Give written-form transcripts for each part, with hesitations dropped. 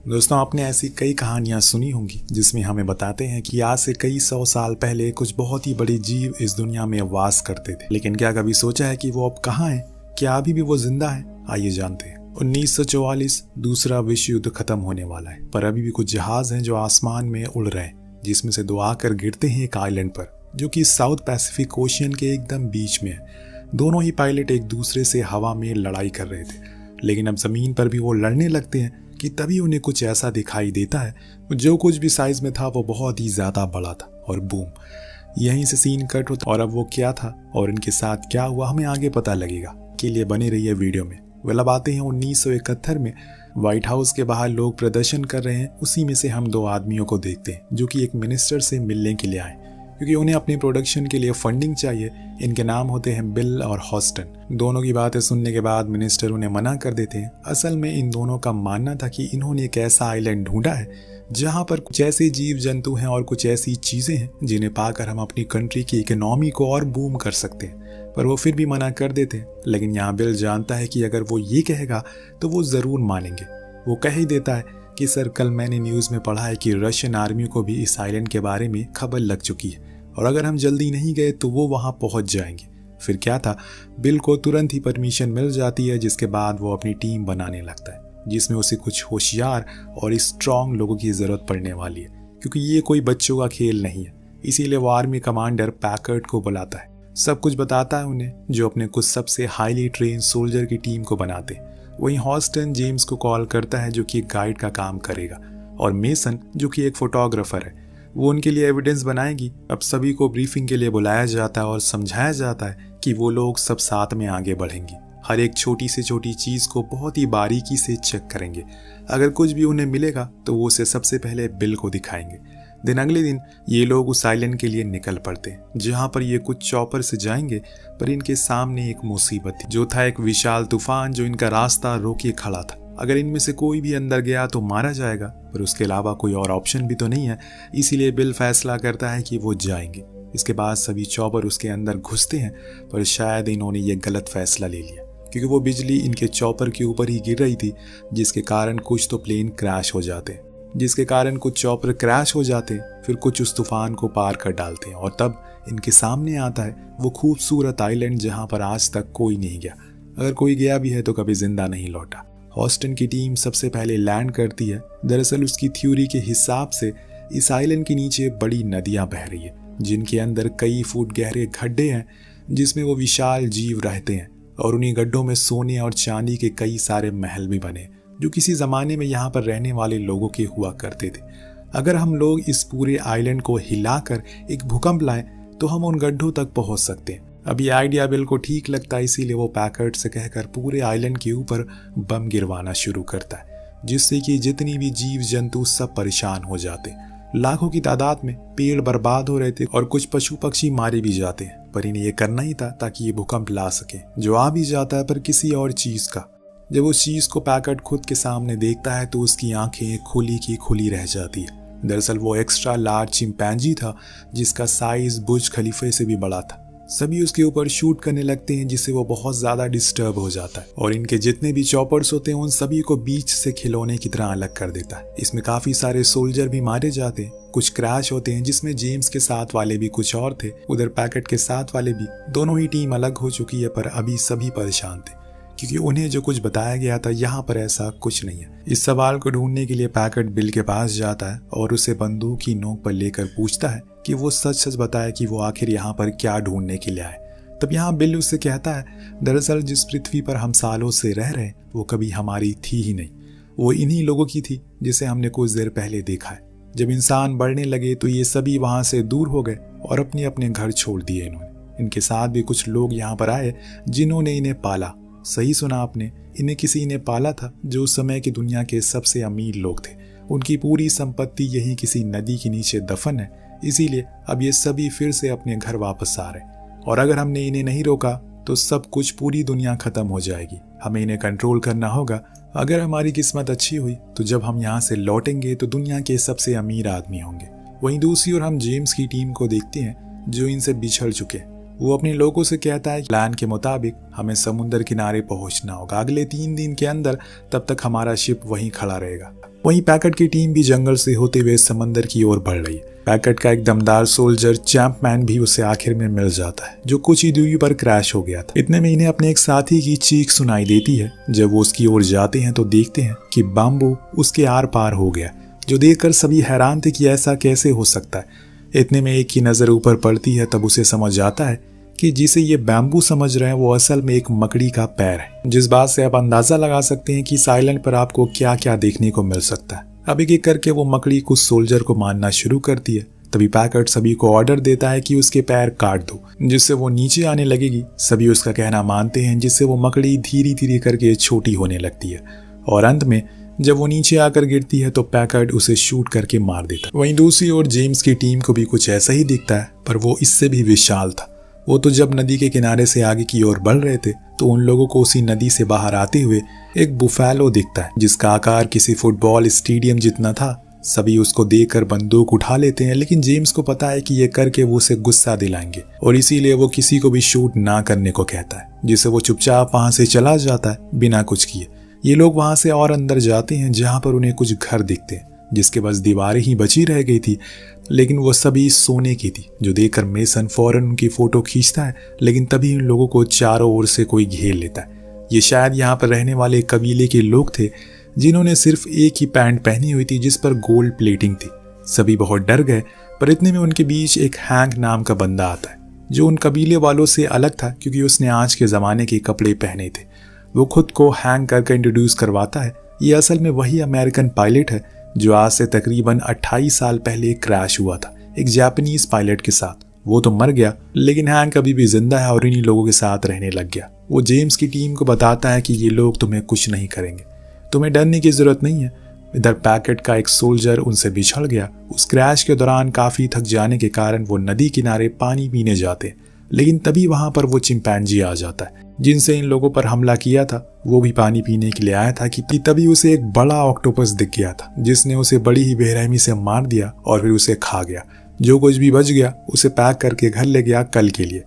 दोस्तों, आपने ऐसी कई कहानियां सुनी होंगी जिसमें हमें बताते हैं कि आज से कई 100 साल पहले कुछ बहुत ही बड़े जीव इस दुनिया में वास करते थे। लेकिन क्या कभी सोचा है कि वो अब कहाँ हैं? क्या अभी भी वो जिंदा है? आइए जानते हैं। 1944 दूसरा विश्व युद्ध खत्म होने वाला है, पर अभी भी कुछ जहाज हैं जो आसमान में उड़ रहे हैं, जिसमें से 2 आकर गिरते हैं एक आइलैंड पर जो कि साउथ पैसिफिक ओशियन के एकदम बीच में है। दोनों ही पायलट एक दूसरे से हवा में लड़ाई कर रहे थे, लेकिन अब जमीन पर भी वो लड़ने लगते हैं कि तभी उन्हें कुछ ऐसा दिखाई देता है। जो कुछ भी साइज में था वो बहुत ही ज्यादा बड़ा था और बूम, यहीं से सीन कट होता। और अब वो क्या था और इनके साथ क्या हुआ हमें आगे पता लगेगा। के लिए बने रहिए वीडियो में। अब आते हैं 1971 में। व्हाइट हाउस के बाहर लोग प्रदर्शन कर रहे हैं। उसी में से हम 2 आदमियों को देखते हैं जो कि एक मिनिस्टर से मिलने के लिए आए, क्योंकि उन्हें अपनी प्रोडक्शन के लिए फंडिंग चाहिए। इनके नाम होते हैं बिल और हॉस्टन। दोनों की बातें सुनने के बाद मिनिस्टर उन्हें मना कर देते हैं। असल में इन दोनों का मानना था कि इन्होंने एक ऐसा आइलैंड ढूंढा है जहां पर कुछ ऐसे जीव जंतु हैं और कुछ ऐसी चीजें हैं जिन्हें पाकर हम अपनी कंट्री की इकोनॉमी को और बूम कर सकते हैं, पर वो फिर भी मना कर देते हैं। लेकिन यहाँ बिल जानता है कि अगर वो ये कहेगा तो वो जरूर मानेंगे। वो कह ही देता है कि सर, कल मैंने न्यूज़ में पढ़ा है कि रशियन आर्मी को भी इस आइलैंड के बारे में खबर लग चुकी है और अगर हम जल्दी नहीं गए तो वो वहां पहुंच जाएंगे। फिर क्या था, बिल को तुरंत ही परमिशन मिल जाती है, जिसके बाद वो अपनी टीम बनाने लगता है जिसमें उसे कुछ होशियार और स्ट्रांग लोगों की जरूरत पड़ने वाली है, क्योंकि ये कोई बच्चों का खेल नहीं है। इसीलिए वो आर्मी कमांडर पैकर्ड को बुलाता है, सब कुछ बताता है उन्हें, जो अपने कुछ सबसे हाईली ट्रेन सोल्जर की टीम को बनाते हैं। वहीं हॉस्टन जेम्स को कॉल करता है जो कि एक गाइड का काम करेगा, और मेसन जो कि एक फोटोग्राफर है, वो उनके लिए एविडेंस बनाएगी। अब सभी को ब्रीफिंग के लिए बुलाया जाता है और समझाया जाता है कि वो लोग सब साथ में आगे बढ़ेंगे। हर एक छोटी से छोटी चीज को बहुत ही बारीकी से चेक करेंगे। अगर कुछ भी उन्हें मिलेगा तो वो उसे सबसे पहले बिल को दिखाएंगे। अगले दिन ये लोग उस आइलैंड के लिए निकल पड़ते हैं, जहां पर ये कुछ चॉपर से जाएंगे। पर इनके सामने एक मुसीबत थी, जो था एक विशाल तूफान जो इनका रास्ता रोके खड़ा था। अगर इनमें से कोई भी अंदर गया तो मारा जाएगा, पर उसके अलावा कोई और ऑप्शन भी तो नहीं है। इसीलिए बिल फैसला करता है कि वो जाएंगे। इसके बाद सभी चॉपर उसके अंदर घुसते हैं, पर शायद इन्होंने ये गलत फैसला ले लिया, क्योंकि वो बिजली इनके चॉपर के ऊपर ही गिर रही थी, जिसके कारण कुछ तो प्लेन क्रैश हो जाते, कुछ चॉपर क्रैश हो जाते, फिर कुछ उस तूफान को पार कर डालते हैं। और तब इनके सामने आता है वो खूबसूरत आइलैंड जहां पर आज तक कोई नहीं गया। अगर कोई गया भी है तो कभी जिंदा नहीं लौटा। हॉस्टन की टीम सबसे पहले लैंड करती है। दरअसल उसकी थ्योरी के हिसाब से इस आइलैंड के नीचे बड़ी नदियां बह रही है, जिनके अंदर कई फुट गहरे गड्ढे हैं, जिसमें वो विशाल जीव रहते हैं। और उन्हीं गड्ढों में सोने और चांदी के कई सारे महल भी बने, जो किसी जमाने में यहाँ पर रहने वाले लोगों के हुआ करते थे। अगर हम लोग इस पूरे आइलैंड को हिलाकर एक भूकंप लाएं तो हम उन गड्ढों तक पहुंच सकते हैं। अब ये आइडिया बिल को ठीक लगता है, इसीलिए वो पैकर्ड से कहकर पूरे आइलैंड के ऊपर बम गिरवाना शुरू करता है, जिससे कि जितनी भी जीव जंतु सब परेशान हो जाते। लाखों की तादाद में पेड़ बर्बाद हो रहे थे और कुछ पशु पक्षी मारे भी जाते हैं, पर इन्हें ये करना ही था ताकि ये भूकंप ला सके, जो आ भी जाता है पर किसी और चीज का। जब उस चीज को पैकर्ड खुद के सामने देखता है तो उसकी आंखें खुली की खुली रह जाती है। दरअसल वो एक्स्ट्रा लार्ज चिंपैंजी था, जिसका साइज बुर्ज खलीफे से भी बड़ा था। सभी उसके ऊपर शूट करने लगते हैं, जिससे वो बहुत ज्यादा डिस्टर्ब हो जाता है और इनके जितने भी चॉपर्स होते हैं उन सभी को बीच से खिलौने की तरह अलग कर देता है। इसमें काफी सारे सोल्जर भी मारे जाते हैं, कुछ क्रैश होते हैं, जिसमें जेम्स के साथ वाले भी कुछ और थे, उधर पैकेट के साथ वाले भी। दोनों ही टीम अलग हो चुकी है, पर अभी सभी परेशान थे, क्योंकि उन्हें जो कुछ बताया गया था यहाँ पर ऐसा कुछ नहीं है। इस सवाल को ढूंढने के लिए पैकेट बिल के पास जाता है और उसे बंदूक की नोक पर लेकर पूछता है कि वो सच सच बताए कि वो आखिर यहाँ पर क्या ढूंढने के लिए आए। तब यहाँ बिल उससे कहता है, दरअसल जिस पृथ्वी पर हम सालों से रह रहे वो कभी हमारी थी ही नहीं, वो इन्हीं लोगों की थी जिसे हमने कुछ देर पहले देखा है। जब इंसान बढ़ने लगे तो ये सभी वहां से दूर हो गए और अपने अपने घर छोड़ दिए इन्होंने। इनके साथ भी कुछ लोग यहाँ पर आए जिन्होंने इन्हें पाला। सही सुना आपने, इन्हें किसी ने पाला था जो उस समय की दुनिया के सबसे अमीर लोग थे। उनकी पूरी संपत्ति यही किसी नदी के नीचे दफन है, इसीलिए अब ये सभी फिर से अपने घर वापस आ रहे हैं। और अगर हमने इन्हें नहीं रोका तो सब कुछ, पूरी दुनिया खत्म हो जाएगी। हमें इन्हें कंट्रोल करना होगा। अगर हमारी किस्मत अच्छी हुई तो जब हम यहाँ से लौटेंगे तो दुनिया के सबसे अमीर आदमी होंगे। वहीं दूसरी ओर हम जेम्स की टीम को देखते हैं, जो इनसे बिछड़ चुके हैं। वो अपने लोगों से कहता है कि प्लान के मुताबिक हमें समुद्र किनारे पहुंचना होगा अगले 3 दिन के अंदर, तब तक हमारा शिप वहीं खड़ा रहेगा। वहीं पैकेट की टीम भी जंगल से होते हुए समंदर की ओर बढ़ रही है। पैकेट का एक दमदार सोल्जर चैंपमैन भी उसे आखिर में मिल जाता है, जो कुछ ही दूरी पर क्रैश हो गया था। इतने में इन्हें अपने एक साथी की चीख सुनाई देती है। जब वो उसकी ओर जाते हैं तो देखते हैं कि बाम्बू उसके आर पार हो गया, जो देखकर सभी हैरान थे कि ऐसा कैसे हो सकता है। इतने में एक की नज़र ऊपर पड़ती है, तब उसे समझ आता है कि जिसे ये बैम्बू समझ रहे हैं वो असल में एक मकड़ी का पैर है, जिस बात से आप अंदाजा लगा सकते हैं कि इस आइलैंड पर आपको क्या क्या देखने को मिल सकता है। अब एक एक करके वो मकड़ी कुछ सोल्जर को मारना शुरू करती है। तभी पैकेट सभी को ऑर्डर देता है कि उसके पैर काट दो, जिससे वो नीचे आने लगेगी। सभी उसका कहना मानते हैं, जिससे वो मकड़ी धीरे धीरे करके छोटी होने लगती है और अंत में जब वो नीचे आकर गिरती है तो पैकेट उसे शूट करके मार देता है। वहीं दूसरी ओर जेम्स की टीम को भी कुछ ऐसा ही दिखता है, पर वो इससे भी विशाल था। वो तो जब नदी के किनारे से आगे की ओर बढ़ रहे थे तो उन लोगों को उसी नदी से बाहर आते हुए एक बुफैलो दिखता है, जिसका आकार किसी फुटबॉल स्टेडियम जितना था। सभी उसको देखकर बंदूक उठा लेते हैं, लेकिन जेम्स को पता है कि ये करके वो उसे गुस्सा दिलाएंगे और इसीलिए वो किसी को भी शूट ना करने को कहता है, जिससे वो चुपचाप वहां से चला जाता है बिना कुछ किए। ये लोग वहां से और अंदर जाते हैं, जहां पर उन्हें कुछ घर दिखते हैं, जिसके बस दीवारें ही बची रह गई थी, लेकिन वो सभी सोने की थी, जो देखकर मेसन फौरन उनकी फोटो खींचता है। लेकिन तभी उन लोगों को चारों ओर से कोई घेर लेता है। ये शायद यहाँ पर रहने वाले कबीले के लोग थे, जिन्होंने सिर्फ एक ही पैंट पहनी हुई थी जिस पर गोल्ड प्लेटिंग थी। सभी बहुत डर गए, पर इतने में उनके बीच एक हैंक नाम का बंदा आता है, जो उन कबीले वालों से अलग था क्योंकि उसने आज के ज़माने के कपड़े पहने थे। वो खुद को हैंक करके इंट्रोड्यूस करवाता है। ये असल में वही अमेरिकन पायलट है जो आज से तकरीबन 28 साल पहले क्रैश हुआ था एक जापानीज पायलट के साथ। वो तो मर गया, लेकिन हैंक अभी भी जिंदा है और इन्हीं लोगों के साथ रहने लग गया। वो जेम्स की टीम को बताता है कि ये लोग तुम्हें कुछ नहीं करेंगे, तुम्हें डरने की जरूरत नहीं है। इधर पैकेट का एक सोल्जर उनसे बिछड़ गया। उस क्रैश के दौरान काफी थक जाने के कारण वो नदी किनारे पानी पीने जाते, लेकिन तभी वहां पर वो चिंपैंजी आ जाता है, जिनसे इन लोगों पर हमला किया था। वो भी पानी पीने के लिए आया था कि तभी उसे एक बड़ा ऑक्टोपस दिख गया था, जिसने उसे बड़ी ही बेरहमी से मार दिया और फिर उसे खा गया। जो कुछ भी बच गया उसे पैक करके घर ले गया कल के लिए।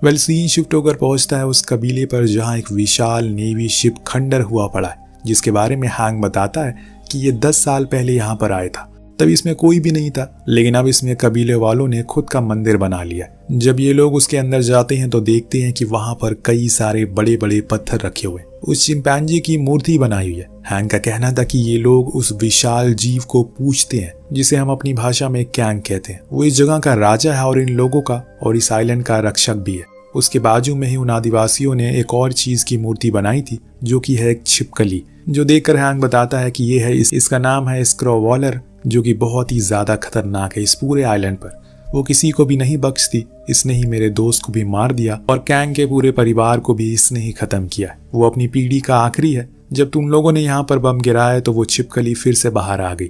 वेल, सीन शिफ्ट होकर पहुंचता है उस कबीले पर जहां एक विशाल नेवी शिप खंडर हुआ पड़ा है, जिसके बारे में हैंक बताता है कि ये 10 साल पहले यहाँ पर आया था। तब इसमें कोई भी नहीं था, लेकिन अब इसमें कबीले वालों ने खुद का मंदिर बना लिया। जब ये लोग उसके अंदर जाते हैं तो देखते हैं कि वहां पर कई सारे बड़े बड़े पत्थर रखे हुए, उस चिंपैंजी की मूर्ति बनाई हुई है। हैंक का कहना था कि ये लोग उस विशाल जीव को पूजते हैं, जिसे हम अपनी भाषा में कैंग कहते हैं। वो इस जगह का राजा है और इन लोगों का और इस आइलैंड का रक्षक भी है। उसके बाजू में ही उन आदिवासियों ने एक और चीज की मूर्ति बनाई थी, जो कि है एक छिपकली, जो देखकर हैंक बताता है कि ये है इसका नाम है स्क्रोवॉलर, जो कि बहुत ही ज्यादा खतरनाक है इस पूरे आइलैंड पर। वो किसी को भी नहीं बख्शती। इसने ही मेरे दोस्त को भी मार दिया और कैंग के पूरे परिवार को भी इसने ही खत्म किया। वो अपनी पीढ़ी का आखिरी है। जब तुम लोगों ने यहाँ पर बम गिराया तो वो छिपकली फिर से बाहर आ गई,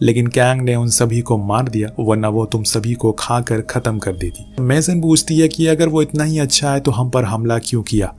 लेकिन कैंग ने उन सभी को मार दिया, वरना वो तुम सभी को खाकर खत्म कर देती। मेसन पूछती है कि अगर वो इतना ही अच्छा है तो हम पर हमला क्यों किया।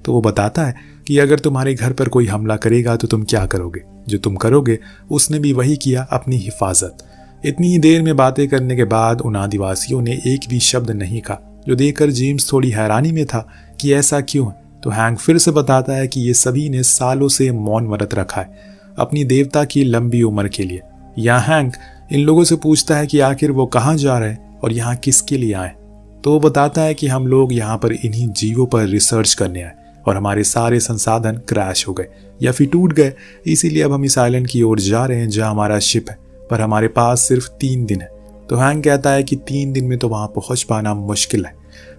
तो वो बताता है कि अगर तुम्हारे घर पर कोई हमला करेगा तो तुम क्या करोगे। जो तुम करोगे उसने भी वही किया, अपनी हिफाजत। इतनी ही देर में बातें करने के बाद उन आदिवासियों ने एक भी शब्द नहीं कहा, जो देखकर जेम्स थोड़ी हैरानी में था कि ऐसा क्यों है। तो हैंक फिर से बताता है कि ये सभी ने सालों से मौन व्रत रखा है अपनी देवता की लंबी उम्र के लिए। यहाँ हैंक इन लोगों से पूछता है कि आखिर वो कहाँ जा रहे हैं और यहाँ किसके लिए आए। तो वो बताता है कि हम लोग यहाँ पर इन्हीं जीवों पर रिसर्च करने आए और हमारे सारे संसाधन क्रैश हो गए या फिर टूट गए, इसीलिए अब हम इस आइलैंड की ओर जा रहे हैं जहाँ हमारा शिप है, पर हमारे पास सिर्फ 3 दिन है। तो हैंक कहता है कि 3 दिन में तो वहां पहुंच पाना मुश्किल है,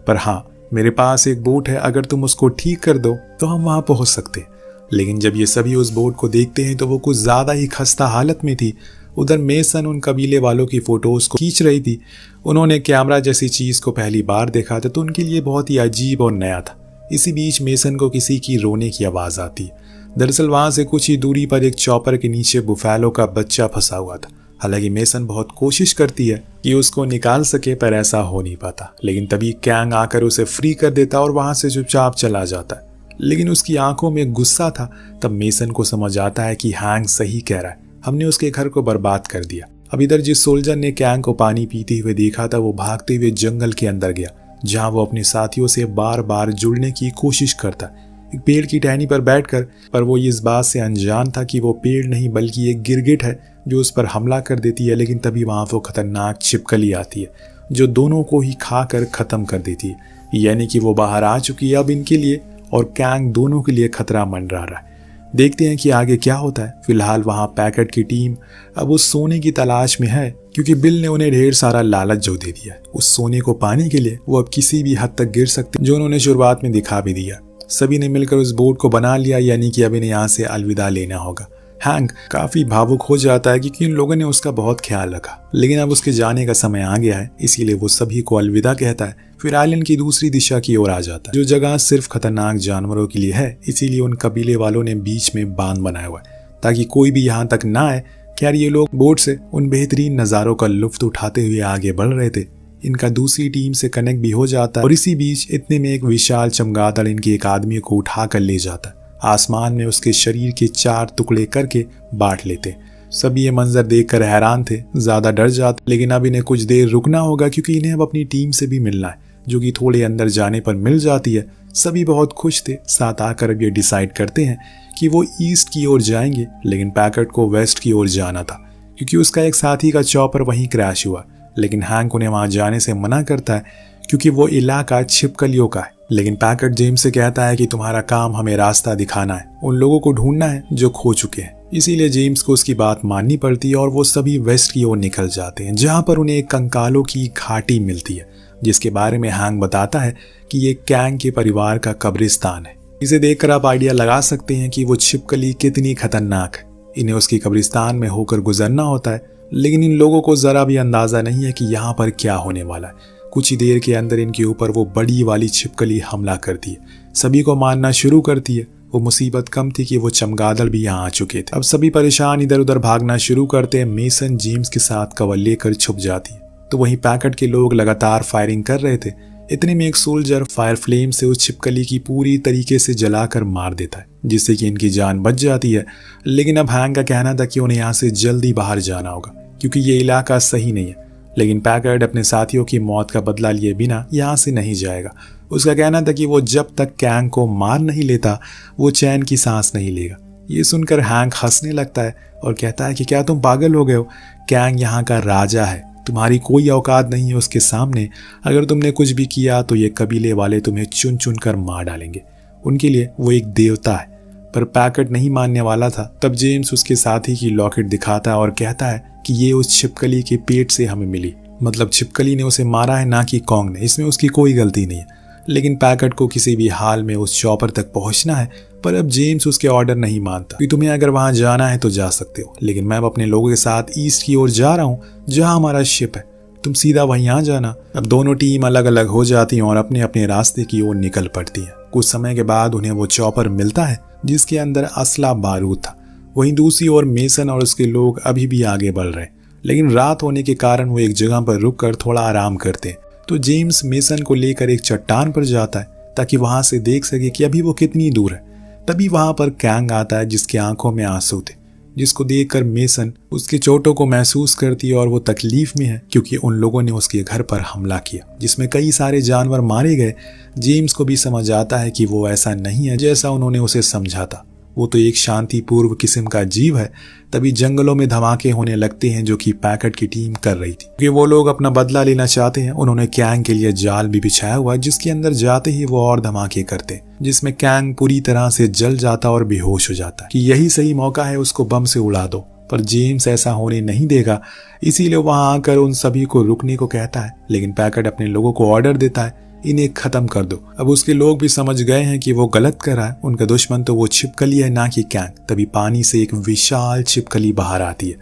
पर हाँ मेरे पास एक बोट है, अगर तुम उसको ठीक कर दो तो हम वहां पहुंच सकते हैं। लेकिन जब ये सभी उस बोट को देखते हैं तो वो कुछ ज्यादा ही खस्ता हालत में थी। उधर मेसन उन कबीले वालों की फोटोज को खींच रही थी। उन्होंने कैमरा जैसी चीज को पहली बार देखा था तो उनके लिए बहुत ही अजीब और नया था। इसी बीच मेसन को किसी की रोने की आवाज आती है। दरअसल वहां से कुछ ही दूरी पर एक चॉपर के नीचे बुफैलो का बच्चा फंसा हुआ था। हालांकि मेसन बहुत कोशिश करती है कि उसको निकाल सके, पर ऐसा हो नहीं पाता। लेकिन तभी कैंग आकर उसे फ्री कर देता और वहां से चुपचाप चला जाता है। लेकिन उसकी आंखों में गुस्सा था। तब मेसन को समझ आता है कि हैंक सही कह रहा है, हमने उसके घर को बर्बाद कर दिया। अब इधर जिस सोल्जर ने कैंग को पानी पीते हुए देखा था वो भागते हुए जंगल के अंदर गया, जहां वो अपने साथियों से बार बार जुड़ने की कोशिश करता है, एक पेड़ की टहनी पर बैठकर। पर वो इस बात से अनजान था कि वो पेड़ नहीं बल्कि एक गिरगिट है जो उस पर हमला कर देती है। लेकिन तभी वहां वो खतरनाक छिपकली आती है जो दोनों को ही खाकर खत्म कर देती है। यानी कि वो बाहर आ चुकी है अब इनके लिए, और कैंग दोनों के लिए खतरा मंडरा रहा है। देखते हैं कि आगे क्या होता है। फिलहाल वहां पैकेट की टीम अब उस सोने की तलाश में है, क्योंकि बिल ने उन्हें ढेर सारा लालच जो दे दिया। उस सोने को पाने के लिए वो अब किसी भी हद तक गिर सकते, जो उन्होंने शुरुआत में दिखा भी दिया। सभी ने मिलकर उस बोट को बना लिया, यानी कि अब इन्हें यहाँ से अलविदा लेना होगा। हैंक काफी भावुक हो जाता है क्योंकि इन लोगों ने उसका बहुत ख्याल रखा, लेकिन अब उसके जाने का समय आ गया है, इसीलिए वो सभी को अलविदा कहता है। फिर आइलैंड की दूसरी दिशा की ओर आ जाता है, जो जगह सिर्फ खतरनाक जानवरों के लिए है। इसीलिए उन कबीले वालों ने बीच में बांध बनाया हुआ है ताकि कोई भी यहाँ तक ना आए। खैर ये लोग बोट से उन बेहतरीन नज़ारों का लुत्फ उठाते हुए आगे बढ़ रहे थे। इनका दूसरी टीम से कनेक्ट भी हो जाता है, और इसी बीच इतने में एक विशाल चमगादड़ इनके एक आदमी को उठा कर ले जाता है। आसमान में उसके शरीर के 4 टुकड़े करके बांट लेते। सभी ये मंजर देखकर हैरान थे, ज्यादा डर जाते। लेकिन अब इन्हें कुछ देर रुकना होगा क्योंकि इन्हें अब अपनी टीम से भी मिलना है, जो कि थोड़े अंदर जाने पर मिल जाती है। सभी बहुत खुश थे। साथ आकर अब ये डिसाइड करते हैं कि वो ईस्ट की ओर जाएंगे, लेकिन पैकेट को वेस्ट की ओर जाना था क्योंकि उसका एक साथी का चॉपर वहीं क्रैश हुआ। लेकिन हैंक उन्हें वहां जाने से मना करता है क्योंकि वो इलाका छिपकलियों का है। लेकिन पैकेट जेम्स से कहता है कि तुम्हारा काम हमें रास्ता दिखाना है, उन लोगों को ढूंढना है जो खो चुके हैं। इसीलिए जेम्स को उसकी बात माननी पड़ती है और वो सभी वेस्ट की ओर निकल जाते हैं, जहां पर उन्हें एक कंकालों की घाटी मिलती है, जिसके बारे में हैंक बताता है कि ये कैंग के परिवार का कब्रिस्तान है। इसे देखकर आप आइडिया लगा सकते हैं कि वो छिपकली कितनी खतरनाक है। इन्हें उसकी कब्रिस्तान में होकर गुजरना होता है, लेकिन इन लोगों को जरा भी अंदाजा नहीं है कि यहाँ पर क्या होने वाला है। कुछ ही देर के अंदर इनके ऊपर वो बड़ी वाली छिपकली हमला करती है, सभी को मारना शुरू करती है। वो मुसीबत कम थी कि वो चमगादड़ भी यहाँ आ चुके थे। अब सभी परेशान इधर उधर भागना शुरू करते हैं। मेसन जेम्स के साथ कवर लेकर छुप जाती है, तो वहीं पैकेट के लोग लगातार फायरिंग कर रहे थे। इतने में एक सोल्जर फायर फ्लेम से उस छिपकली की पूरी तरीके से जलाकर मार देता है, जिससे कि इनकी जान बच जाती है। लेकिन अब हैंक का कहना था कि उन्हें यहाँ से जल्दी बाहर जाना होगा क्योंकि ये इलाका सही नहीं है। लेकिन पैकेट अपने साथियों की मौत का बदला लिए बिना यहाँ से नहीं जाएगा। उसका कहना था कि वो जब तक कैंग को मार नहीं लेता वो चैन की सांस नहीं लेगा। ये सुनकर हैंक हंसने लगता है और कहता है कि क्या तुम पागल हो गए हो? कैंग यहाँ का राजा है, तुम्हारी कोई औकात नहीं है उसके सामने। अगर तुमने कुछ भी किया तो ये कबीले वाले तुम्हें चुन चुन कर मार डालेंगे। उनके लिए वो एक देवता है। पर पैकेट नहीं मानने वाला था। तब जेम्स उसके साथी की लॉकेट दिखाता है और कहता है कि ये उस छिपकली के पेट से हमें मिली, मतलब छिपकली ने उसे मारा है, ना कि कॉन्ग ने। इसमें उसकी कोई गलती नहीं है। लेकिन पैकेट को किसी भी हाल में उस चॉपर तक पहुंचना है। पर अब जेम्स उसके ऑर्डर नहीं मानता कि तुम्हें अगर वहां जाना है तो जा सकते हो, लेकिन मैं अब अपने लोगों के साथ ईस्ट की ओर जा रहा हूँ जहां हमारा शिप है, तुम सीधा वहीं आ जाना। अब दोनों टीम अलग अलग हो जाती हैं और अपने अपने रास्ते की ओर निकल पड़ती हैं। कुछ समय के बाद उन्हें वो चॉपर मिलता है जिसके अंदर असला बारूद था। वहीं दूसरी ओर मेसन और उसके लोग अभी भी आगे बढ़ रहे हैं, लेकिन रात होने के कारण वो एक जगह पर रुककर थोड़ा आराम करते हैं। तो जेम्स मेसन को लेकर एक चट्टान पर जाता है ताकि वहां से देख सके कि अभी वो कितनी दूर है। तभी वहां पर कैंग आता है जिसकी आंखों में आंसू थे, जिसको देखकर मेसन उसके चोटों को महसूस करती है और वो तकलीफ में है क्योंकि उन लोगों ने उसके घर पर हमला किया जिसमें कई सारे जानवर मारे गए। जेम्स को भी समझ आता है कि वो ऐसा नहीं है जैसा उन्होंने उसे समझा था, वो तो एक शांतिपूर्व किस्म का जीव है। तभी जंगलों में धमाके होने लगते हैं जो कि पैकेट की टीम कर रही थी क्योंकि वो लोग अपना बदला लेना चाहते हैं। उन्होंने कैंग के लिए जाल भी बिछाया हुआ जिसके अंदर जाते ही वो और धमाके करते, जिसमें कैंग पूरी तरह से जल जाता और बेहोश हो जाता कि यही सही मौका है, उसको बम से उड़ा दो। पर जेम्स ऐसा होने नहीं देगा, इसीलिए वहां आकर उन सभी को रुकने को कहता है। लेकिन पैकेट अपने लोगों को ऑर्डर देता है, इन्हें खत्म कर दो। अब उसके लोग भी समझ गए हैं कि वो गलत कर रहा है, उनका दुश्मन तो वो छिपकली है ना कि कैंग। तभी पानी से एक विशाल छिपकली बाहर आती है।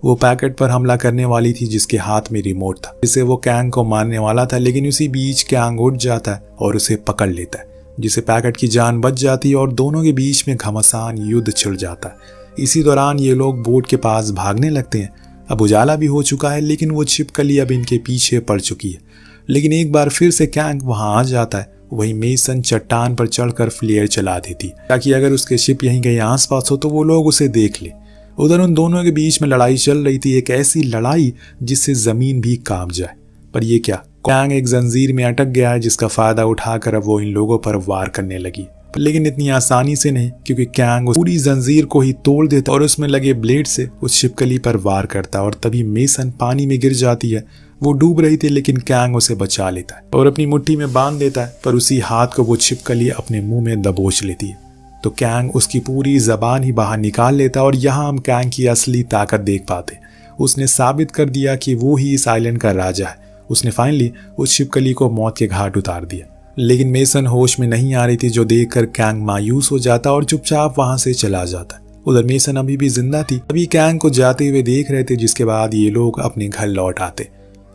वो पैकेट पर हमला करने वाली थी जिसके हाथ में रिमोट था, जिससे वो कैंग को मारने वाला था। लेकिन उसी बीच कैंग उठ जाता है और उसे पकड़ लेता है, जिससे पैकेट की जान बच जाती है और दोनों के बीच में घमासान युद्ध छिड़ जाता है। इसी दौरान ये लोग बोट के पास भागने लगते हैं। अब उजाला भी हो चुका है, लेकिन वो छिपकली अब इनके पीछे पड़ चुकी है। लेकिन एक बार फिर से कैंग वहां आ जाता है। वहीं मेसन चट्टान पर चढ़कर फ्लेयर चला देती ताकि अगर उसके शिप यहीं कहीं आसपास हो तो वो लोग उसे देख ले। उधर उन दोनों के बीच में लड़ाई चल रही थी, एक ऐसी लड़ाई जिससे जमीन भी कांप जाए। पर ये क्या, कैंग एक जंजीर में अटक गया है जिसका फायदा उठाकर अब वो इन लोगों पर वार करने लगी, लेकिन इतनी आसानी से नहीं, क्योंकि कैंग उस पूरी जंजीर को ही तोड़ देता और उसमें लगे ब्लेड से उस छिपकली पर वार करता और तभी मेसन पानी में गिर जाती है। वो डूब रही थी लेकिन कैंग उसे बचा लेता है और अपनी मुट्ठी में बांध देता है, पर उसी हाथ को वो छिपकली अपने मुंह में दबोच लेती है। तो कैंग उसकी पूरी जबान ही बाहर निकाल लेता और यहाँ हम कैंग की असली ताकत देख पाते। उसने साबित कर दिया कि वो ही इस आइलैंड का राजा है। उसने फाइनली उस छिपकली को मौत के घाट उतार दिया। लेकिन मेसन होश में नहीं आ रही थी, जो देखकर कैंग मायूस हो जाता और चुपचाप वहां से चला जाता। उधर मेसन अभी भी जिंदा थी, अभी कैंग को जाते हुए देख रहे थे, जिसके बाद ये लोग अपने घर लौट आते।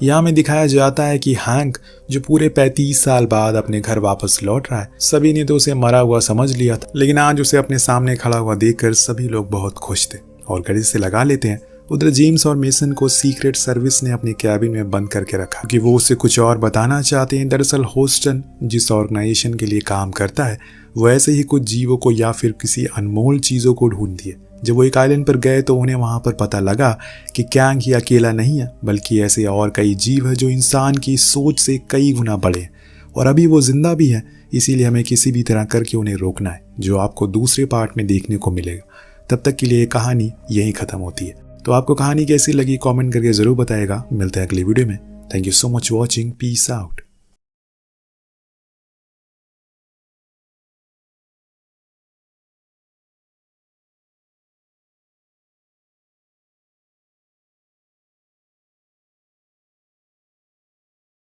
यहाँ में दिखाया जाता है कि हैंक जो पूरे 35 साल बाद अपने घर वापस लौट रहा है। सभी ने तो उसे मरा हुआ समझ लिया था, लेकिन आज उसे अपने सामने खड़ा हुआ देखकर सभी लोग बहुत खुश थे और गले से लगा लेते हैं। उधर जेम्स और मेसन को सीक्रेट सर्विस ने अपने कैबिन में बंद करके रखा, क्योंकि वो उससे कुछ और बताना चाहते हैं। दरअसल होस्टन जिस ऑर्गेनाइजेशन के लिए काम करता है, वो ऐसे ही कुछ जीवों को या फिर किसी अनमोल चीजों को ढूंढती है। जब वो एक आइलैंड पर गए तो उन्हें वहां पर पता लगा कि कैंग ही अकेला नहीं है, बल्कि ऐसे और कई जीव है जो इंसान की सोच से कई गुना बड़े हैं और अभी वो जिंदा भी है। इसीलिए हमें किसी भी तरह करके उन्हें रोकना है, जो आपको दूसरे पार्ट में देखने को मिलेगा। तब तक के लिए कहानी यहीं खत्म होती है। तो आपको कहानी कैसी लगी कमेंट करके जरूर बताएगा। मिलते हैं अगली वीडियो में। Thank you so much watching. Peace out.